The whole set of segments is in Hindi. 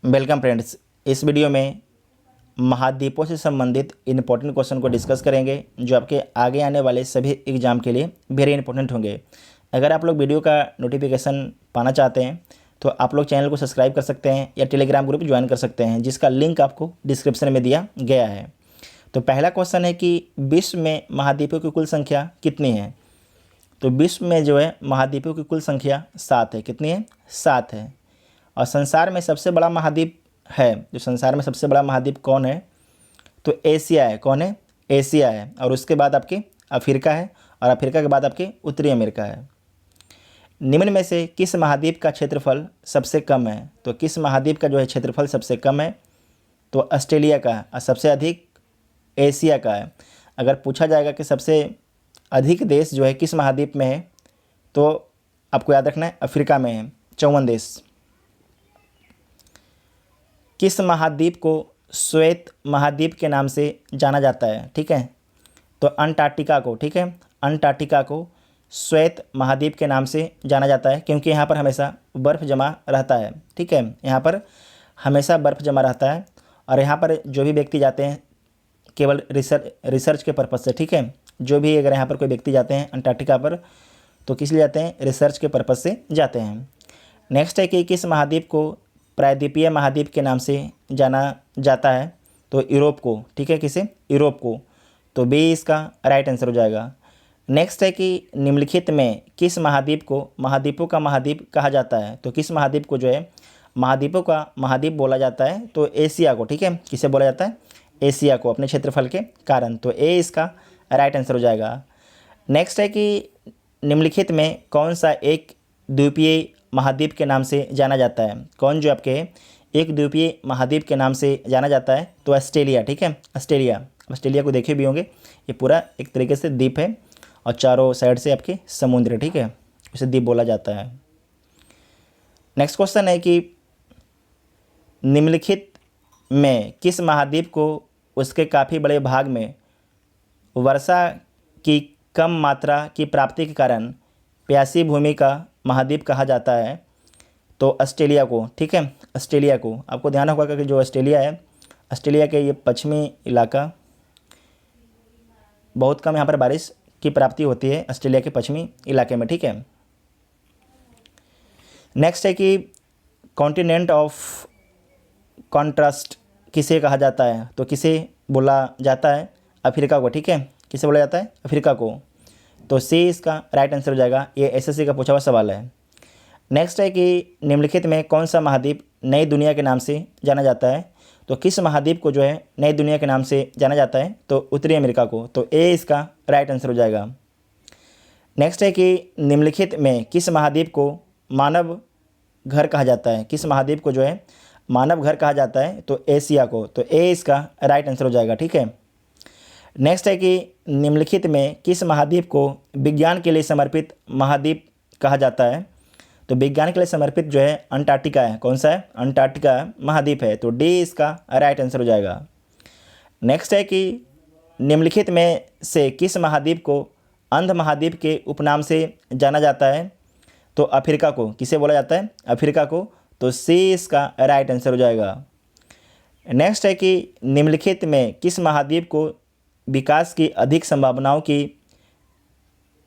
Welcome friends. इस वीडियो में महाद्वीपों से संबंधित इम्पोर्टेंट क्वेश्चन को डिस्कस करेंगे जो आपके आगे आने वाले सभी एग्जाम के लिए वेरी इंपॉर्टेंट होंगे। अगर आप लोग वीडियो का नोटिफिकेशन पाना चाहते हैं तो आप लोग चैनल को सब्सक्राइब कर सकते हैं या टेलीग्राम ग्रुप ज्वाइन कर सकते हैं, जिसका लिंक आपको डिस्क्रिप्शन में दिया गया है। तो पहला क्वेश्चन है कि विश्व में महाद्वीपों की कुल संख्या कितनी है। तो विश्व में जो है महाद्वीपों की कुल संख्या 7 है। कितनी है? 7 है। और संसार में सबसे बड़ा महाद्वीप है, जो संसार में सबसे बड़ा महाद्वीप कौन है? तो एशिया है। कौन है? एशिया है। और उसके बाद आपके अफ्रीका है, और अफ्रीका के बाद आपके उत्तरी अमेरिका है। निम्न में से किस महाद्वीप का क्षेत्रफल सबसे कम है? तो किस महाद्वीप का जो है क्षेत्रफल सबसे कम है? तो ऑस्ट्रेलिया का है। और सबसे अधिक एशिया का है। अगर पूछा जाएगा कि सबसे अधिक देश जो है किस महाद्वीप में है, तो आपको याद रखना है अफ्रीका में है, 54 देश। किस महाद्वीप को श्वेत महाद्वीप के नाम से जाना जाता है? ठीक है, तो अंटार्कटिका को। ठीक है, अंटार्कटिका को श्वेत महाद्वीप के नाम से जाना जाता है, क्योंकि यहाँ पर हमेशा बर्फ़ जमा रहता है। ठीक है, यहाँ पर हमेशा बर्फ़ जमा रहता है। और यहाँ पर जो भी व्यक्ति जाते हैं केवल रिसर्च के पर्पज़ से। ठीक है, जो भी अगर यहाँ पर कोई व्यक्ति जाते हैं अंटार्कटिका पर तो किस लिए जाते हैं? रिसर्च के पर्पज़ से जाते हैं। नेक्स्ट है कि किस महाद्वीप को प्रायद्वीपीय महाद्वीप के नाम से जाना जाता है? तो यूरोप को। ठीक है, किसे? यूरोप को। तो बी इसका राइट आंसर हो जाएगा। नेक्स्ट है कि निम्नलिखित में किस महाद्वीप को महाद्वीपों का महाद्वीप कहा जाता है? तो किस महाद्वीप को जो है महाद्वीपों का महाद्वीप बोला जाता है? तो एशिया को। ठीक है, किसे बोला जाता है? एशिया को, अपने क्षेत्रफल के कारण। तो ए इसका राइट आंसर हो जाएगा। नेक्स्ट है कि निम्नलिखित में कौन सा एक द्वीपीय महाद्वीप के नाम से जाना जाता है? कौन जो आपके एक द्वीपीय महाद्वीप के नाम से जाना जाता है? तो ऑस्ट्रेलिया। ठीक है, ऑस्ट्रेलिया को देखे भी होंगे। ये पूरा एक तरीके से द्वीप है और चारों साइड से आपके समुद्र है। ठीक है, उसे द्वीप बोला जाता है। नेक्स्ट क्वेश्चन है कि निम्नलिखित में किस महाद्वीप को उसके काफ़ी बड़े भाग में वर्षा की कम मात्रा की प्राप्ति के कारण प्यासी भूमि का महाद्वीप कहा जाता है? तो ऑस्ट्रेलिया को। ठीक है, ऑस्ट्रेलिया को। आपको ध्यान होगा कि जो ऑस्ट्रेलिया है, ऑस्ट्रेलिया के ये पश्चिमी इलाका, बहुत कम यहाँ पर बारिश की प्राप्ति होती है ऑस्ट्रेलिया के पश्चिमी इलाके में। ठीक है। नेक्स्ट है कि कॉन्टिनेंट ऑफ कॉन्ट्रास्ट किसे कहा जाता है? तो किसे बोला जाता है? अफ्रीका को। ठीक है, किसे बोला जाता है? अफ्रीका को। तो सी इसका राइट आंसर हो जाएगा। ये एसएससी का पूछा हुआ सवाल है। नेक्स्ट है कि निम्नलिखित में कौन सा महाद्वीप नई दुनिया के नाम से जाना जाता है? तो किस महाद्वीप को जो है नई दुनिया के नाम से जाना जाता है? तो उत्तरी अमेरिका को। तो ए इसका राइट आंसर हो जाएगा। नेक्स्ट है कि निम्नलिखित में किस महाद्वीप को मानव घर कहा जाता है? किस महाद्वीप को जो है मानव घर कहा जाता है? तो एशिया को। तो ए इसका राइट आंसर हो जाएगा। ठीक है। नेक्स्ट है कि निम्नलिखित में किस महाद्वीप को विज्ञान के लिए समर्पित महाद्वीप कहा जाता है? तो विज्ञान के लिए समर्पित जो है अंटार्कटिका है। कौन सा है? अंटार्कटिका महाद्वीप है। तो डी इसका राइट आंसर हो जाएगा। नेक्स्ट है कि निम्नलिखित में से किस महाद्वीप को अंध महाद्वीप के उपनाम से जाना जाता है? तो अफ्रीका को। किसे बोला जाता है? अफ्रीका को। तो सी इसका राइट आंसर हो जाएगा। नेक्स्ट है कि निम्नलिखित में किस महाद्वीप को विकास की अधिक संभावनाओं की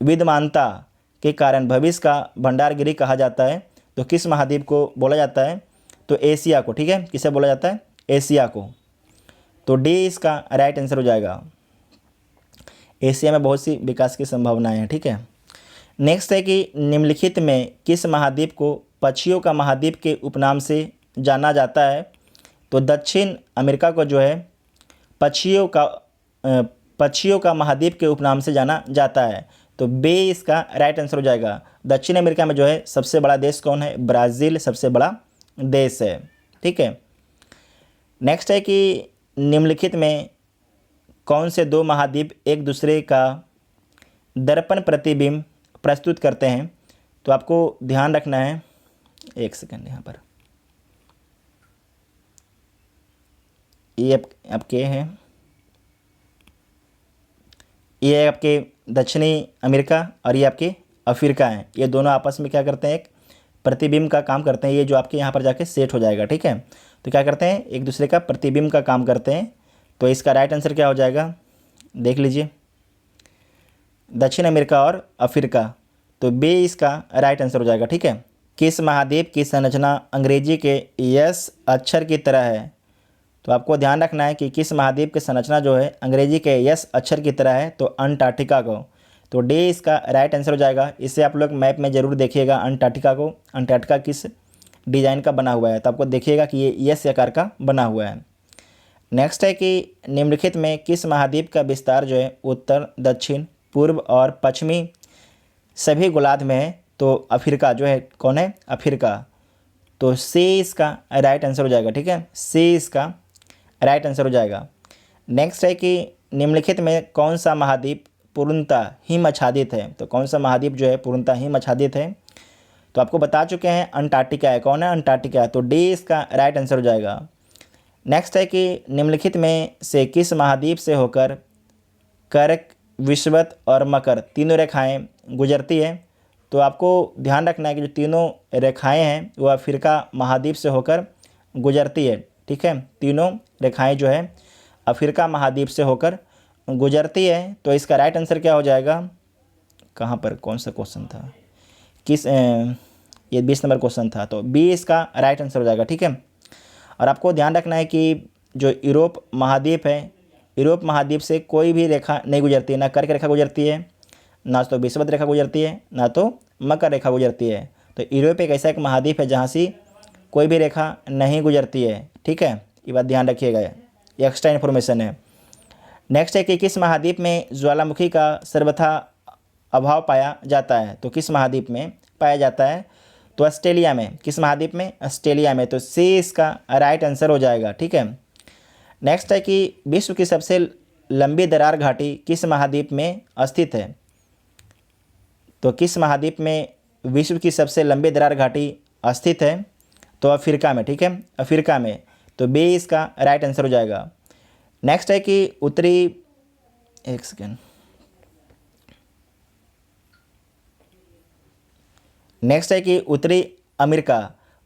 विद्यमानता के कारण भविष्य का भंडारगृह कहा जाता है? तो किस महाद्वीप को बोला जाता है? तो एशिया को। ठीक है, किसे बोला जाता है? एशिया को। तो डी इसका राइट आंसर हो जाएगा। एशिया में बहुत सी विकास की संभावनाएं हैं। ठीक है। नेक्स्ट है कि निम्नलिखित में किस महाद्वीप को पक्षियों का महाद्वीप के उपनाम से जाना जाता है? तो दक्षिण अमेरिका को जो है पक्षियों का महाद्वीप के उपनाम से जाना जाता है। तो बी इसका राइट आंसर हो जाएगा। दक्षिण अमेरिका में जो है सबसे बड़ा देश कौन है? ब्राज़ील सबसे बड़ा देश है। ठीक है। नेक्स्ट है कि निम्नलिखित में कौन से दो महाद्वीप एक दूसरे का दर्पण प्रतिबिंब प्रस्तुत करते हैं? तो आपको ध्यान रखना है, एक सेकंड, यहाँ पर ये आपके हैं, ये आपके दक्षिणी अमेरिका और ये आपके अफ्रीका हैं। ये दोनों आपस में क्या करते हैं? एक प्रतिबिंब का काम करते हैं। ये जो आपके यहाँ पर जाके सेट हो जाएगा। ठीक है, तो क्या करते हैं, एक दूसरे का प्रतिबिंब का काम करते हैं। तो इसका राइट आंसर क्या हो जाएगा, देख लीजिए, दक्षिण अमेरिका और अफ्रीका। तो बी इसका राइट आंसर हो जाएगा। ठीक है, किस महाद्वीप की संरचना अंग्रेजी के यस अक्षर की तरह है। तो आपको ध्यान रखना है कि किस महाद्वीप की संरचना जो है अंग्रेजी के यस अक्षर की तरह है, तो अंटार्कटिका को। तो डी इसका राइट आंसर हो जाएगा। इसे आप लोग मैप में ज़रूर देखिएगा अंटार्कटिका को, अंटार्कटिका किस डिज़ाइन का बना हुआ है, तो आपको देखिएगा कि ये यस आकार का बना हुआ है। नेक्स्ट है कि निम्नलिखित में किस महाद्वीप का विस्तार जो है उत्तर, दक्षिण, पूर्व और पश्चिमी सभी गोलार्ध में है। तो अफ्रीका जो है कौन है, अफ्रीका। तो सी इसका राइट आंसर हो जाएगा। ठीक है, सी इसका राइट आंसर हो जाएगा। नेक्स्ट है कि निम्नलिखित में कौन सा महाद्वीप पूर्णतः हिम आच्छादित है। तो कौन सा महाद्वीप जो है पूर्णतः हिम आच्छादित है, तो आपको बता चुके हैं अंटार्कटिका है। कौन है, अंटार्कटिका। तो डी इसका राइट आंसर हो जाएगा। नेक्स्ट है कि निम्नलिखित में से किस महाद्वीप से होकर कर्क, विषुवत और मकर तीनों रेखाएं गुजरती है। तो आपको ध्यान रखना है कि जो तीनों रेखाएं हैं वो अफ्रीका महाद्वीप से होकर गुजरती है। ठीक है, तीनों रेखाएं जो है अफ्रीका महाद्वीप से होकर गुजरती है। तो इसका राइट आंसर क्या हो जाएगा, कहाँ पर कौन सा क्वेश्चन था, किस ये 20 नंबर क्वेश्चन था। तो बी इसका राइट आंसर हो जाएगा। ठीक है, और आपको ध्यान रखना है कि जो यूरोप महाद्वीप है, यूरोप महाद्वीप से कोई भी रेखा नहीं गुजरती है, ना कर्क रेखा गुजरती है, ना तो विषुवत रेखा गुजरती है, ना तो मकर रेखा गुजरती है। तो यूरोप एक ऐसा एक महाद्वीप है जहाँ से कोई भी रेखा नहीं गुजरती है। ठीक है, ये बात ध्यान रखिएगा, ये एक्स्ट्रा इन्फॉर्मेशन है। नेक्स्ट है कि किस महाद्वीप में ज्वालामुखी का सर्वथा अभाव पाया जाता है। तो किस महाद्वीप में पाया जाता है, तो ऑस्ट्रेलिया में। किस महाद्वीप में, ऑस्ट्रेलिया में। तो सी इसका राइट आंसर हो जाएगा। ठीक है, नेक्स्ट है कि विश्व की सबसे लंबी दरार घाटी किस महाद्वीप में स्थित है। तो किस महाद्वीप में विश्व की सबसे लंबी दरार घाटी स्थित है, तो अफ्रीका में। ठीक है, अफ्रीका में। तो बी इसका राइट आंसर हो जाएगा। नेक्स्ट है कि उत्तरी, एक सेकेंड, नेक्स्ट है कि उत्तरी अमेरिका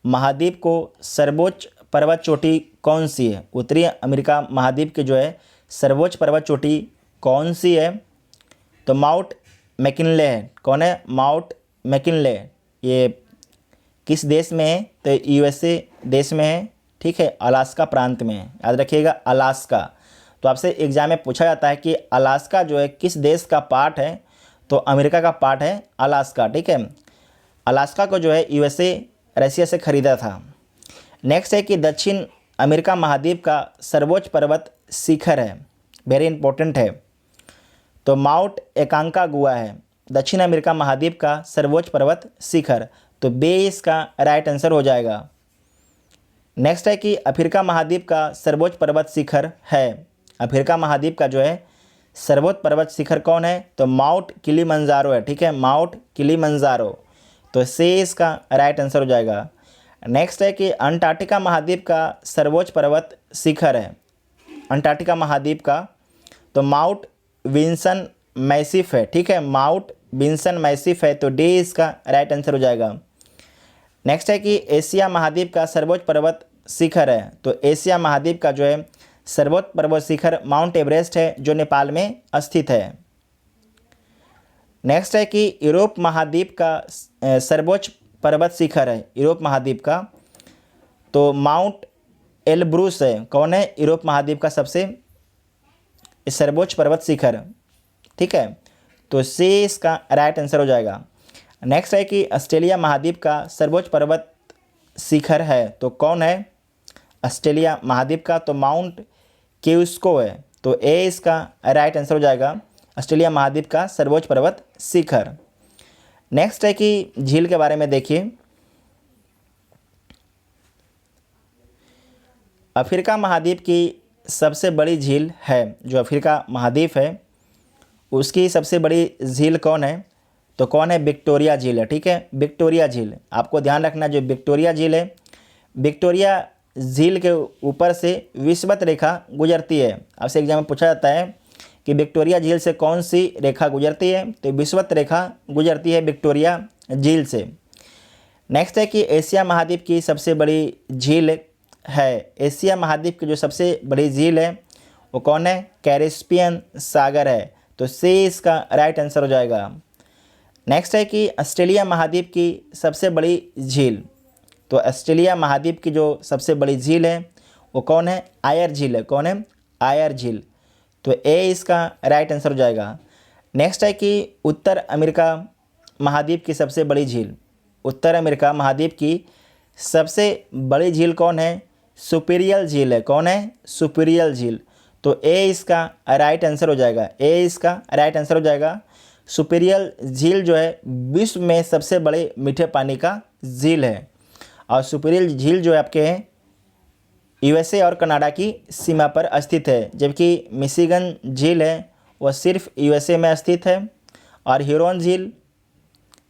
महाद्वीप को सर्वोच्च पर्वत चोटी कौन सी है। उत्तरी अमेरिका महाद्वीप की जो है सर्वोच्च पर्वत चोटी कौन सी है, तो माउंट मैकिनले है। कौन है, माउंट मैकिनले। ये किस देश में है, तो यूएसए देश में है। ठीक है, अलास्का प्रांत में है, याद रखिएगा अलास्का। तो आपसे एग्जाम में पूछा जाता है कि अलास्का जो है किस देश का पार्ट है, तो अमेरिका का पार्ट है अलास्का। ठीक है, अलास्का को जो है यूएसए रशिया से खरीदा था। नेक्स्ट है कि दक्षिण अमेरिका महाद्वीप का सर्वोच्च पर्वत शिखर है, वेरी इंपॉर्टेंट है। तो माउंट एकांकागुआ है दक्षिण अमेरिका महाद्वीप का सर्वोच्च पर्वत शिखर। तो बे इसका राइट आंसर हो जाएगा। नेक्स्ट है कि अफ्रीका महाद्वीप का सर्वोच्च पर्वत शिखर है। अफ्रीका महाद्वीप का जो है सर्वोच्च पर्वत शिखर कौन है, तो माउंट किलिमंजारो है। ठीक है, माउंट किलिमंजारो। तो सी इसका राइट आंसर हो जाएगा। नेक्स्ट है कि अंटार्कटिका महाद्वीप का सर्वोच्च पर्वत शिखर है, अंटार्कटिका महाद्वीप का, तो माउंट विंसन मैसिफ है। ठीक है, माउंट विंसन मैसिफ है। तो डी इसका राइट आंसर हो जाएगा। नेक्स्ट है कि एशिया महाद्वीप का सर्वोच्च पर्वत शिखर है। तो एशिया महाद्वीप का जो है सर्वोच्च पर्वत शिखर माउंट एवरेस्ट है, जो नेपाल में स्थित है। नेक्स्ट है कि यूरोप महाद्वीप का सर्वोच्च पर्वत शिखर है, यूरोप महाद्वीप का, तो माउंट एलब्रूस है। कौन है, यूरोप महाद्वीप का सबसे सर्वोच्च पर्वत शिखर। ठीक है, तो सी इसका राइट आंसर हो जाएगा। नेक्स्ट है कि ऑस्ट्रेलिया महाद्वीप का सर्वोच्च पर्वत शिखर है, तो कौन है, ऑस्ट्रेलिया महाद्वीप का, तो माउंट क्यूस्को है। तो ए इसका राइट आंसर हो जाएगा, ऑस्ट्रेलिया महाद्वीप का सर्वोच्च पर्वत शिखर। नेक्स्ट है कि झील के बारे में देखिए। अफ्रीका महाद्वीप की सबसे बड़ी झील है, जो अफ्रीका महाद्वीप है उसकी सबसे बड़ी झील कौन है, तो कौन है, विक्टोरिया झील है। ठीक है, विक्टोरिया झील। आपको ध्यान रखना, जो विक्टोरिया झील है, विक्टोरिया झील के ऊपर से विषुवत रेखा गुजरती है। आपसे एग्जाम में पूछा जाता है कि विक्टोरिया झील से कौन सी रेखा गुजरती है, तो विषुवत रेखा गुजरती है विक्टोरिया झील से। नेक्स्ट है कि एशिया महाद्वीप की सबसे बड़ी झील है। एशिया महाद्वीप की जो सबसे बड़ी झील है वो कौन है? कैरिस्पियन सागर है। तो सी इसका राइट आंसर हो जाएगा। नेक्स्ट है कि ऑस्ट्रेलिया महाद्वीप की सबसे बड़ी झील। तो ऑस्ट्रेलिया महाद्वीप की जो सबसे बड़ी झील है वो कौन है? आयर झील है। कौन है? आयर झील। तो ए इसका राइट आंसर हो जाएगा। नेक्स्ट है कि उत्तर अमेरिका महाद्वीप की सबसे बड़ी झील। उत्तर अमेरिका महाद्वीप की सबसे बड़ी झील कौन है? सुपीरियल झील है। कौन है? सुपीरियल झील। तो ए इसका राइट आंसर हो जाएगा। ए इसका राइट आंसर हो जाएगा। सुपीरियल झील जो है विश्व में सबसे बड़े मीठे पानी का झील है। और सुपीरियल झील जो है आपके यूएसए और कनाडा की सीमा पर स्थित है, जबकि मिशिगन झील है वह सिर्फ यूएसए में स्थित है। और ह्यूरॉन झील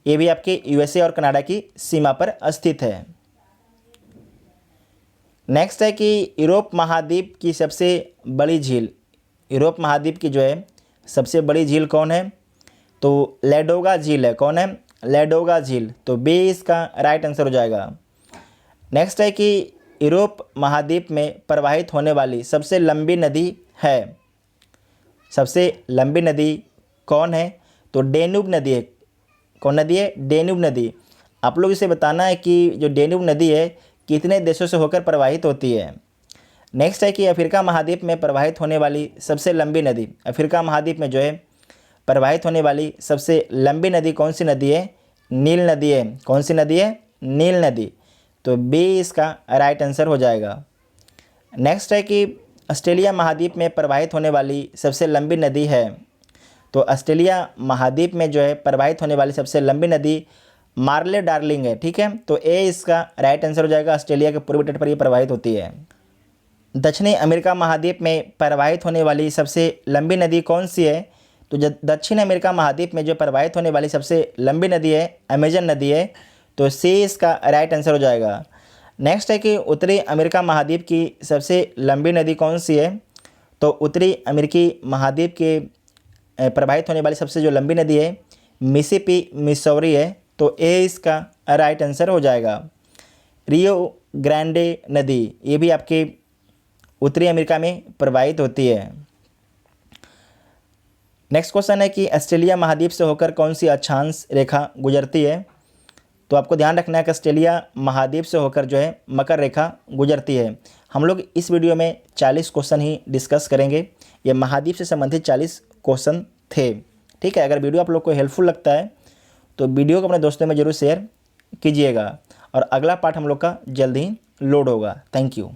ये भी आपके यूएसए और कनाडा की सीमा पर स्थित है। नेक्स्ट है कि यूरोप महाद्वीप की सबसे बड़ी झील। यूरोप महाद्वीप की जो है सबसे बड़ी झील कौन है? तो लैडोगा झील है। कौन है? लैडोगा झील। तो बी इसका राइट आंसर हो जाएगा। नेक्स्ट है कि यूरोप महाद्वीप में प्रवाहित होने वाली सबसे लंबी नदी है। सबसे लंबी नदी कौन है? तो डेन्यूब नदी है। कौन नदी है? डेन्यूब नदी। आप लोग इसे बताना है कि जो डेन्यूब नदी है कितने देशों से होकर प्रवाहित होती है। नेक्स्ट है कि अफ्रीका महाद्वीप में प्रवाहित होने वाली सबसे लंबी नदी। अफ्रीका महाद्वीप में जो है प्रवाहित होने वाली सबसे लंबी नदी कौन सी नदी है? नील नदी है। कौन सी नदी है? नील नदी। तो बी इसका राइट आंसर हो जाएगा। नेक्स्ट है कि ऑस्ट्रेलिया महाद्वीप में प्रवाहित होने वाली सबसे लंबी नदी है। तो ऑस्ट्रेलिया महाद्वीप में जो है प्रवाहित होने वाली सबसे लंबी नदी मार्ले डार्लिंग है। ठीक है, तो ए इसका राइट आंसर हो जाएगा। ऑस्ट्रेलिया के पूर्वी तट पर ये प्रवाहित होती है। दक्षिणी अमेरिका महाद्वीप में प्रवाहित होने वाली सबसे लंबी नदी कौन सी है? तो दक्षिण अमेरिका महाद्वीप में जो प्रवाहित होने वाली सबसे लंबी नदी है अमेजन नदी है। तो सी इसका राइट आंसर हो जाएगा। नेक्स्ट है कि उत्तरी अमेरिका महाद्वीप की सबसे लंबी नदी कौन सी है? तो उत्तरी अमेरिकी महाद्वीप के प्रवाहित होने वाली सबसे जो लंबी नदी है मिसिसिपी मिसौरी है। तो ए इसका राइट आंसर हो जाएगा। रियो ग्रांडे नदी ये भी आपके उत्तरी अमेरिका में प्रवाहित होती है। नेक्स्ट क्वेश्चन है कि ऑस्ट्रेलिया महाद्वीप से होकर कौन सी अक्षांश रेखा गुजरती है? तो आपको ध्यान रखना है कि ऑस्ट्रेलिया महाद्वीप से होकर जो है मकर रेखा गुजरती है। हम लोग इस वीडियो में 40 क्वेश्चन ही डिस्कस करेंगे। ये महाद्वीप से संबंधित 40 क्वेश्चन थे। ठीक है, अगर वीडियो आप लोग को हेल्पफुल लगता है तो वीडियो को अपने दोस्तों में ज़रूर शेयर कीजिएगा। और अगला पार्ट हम लोग का जल्द ही लोड होगा। Thank you.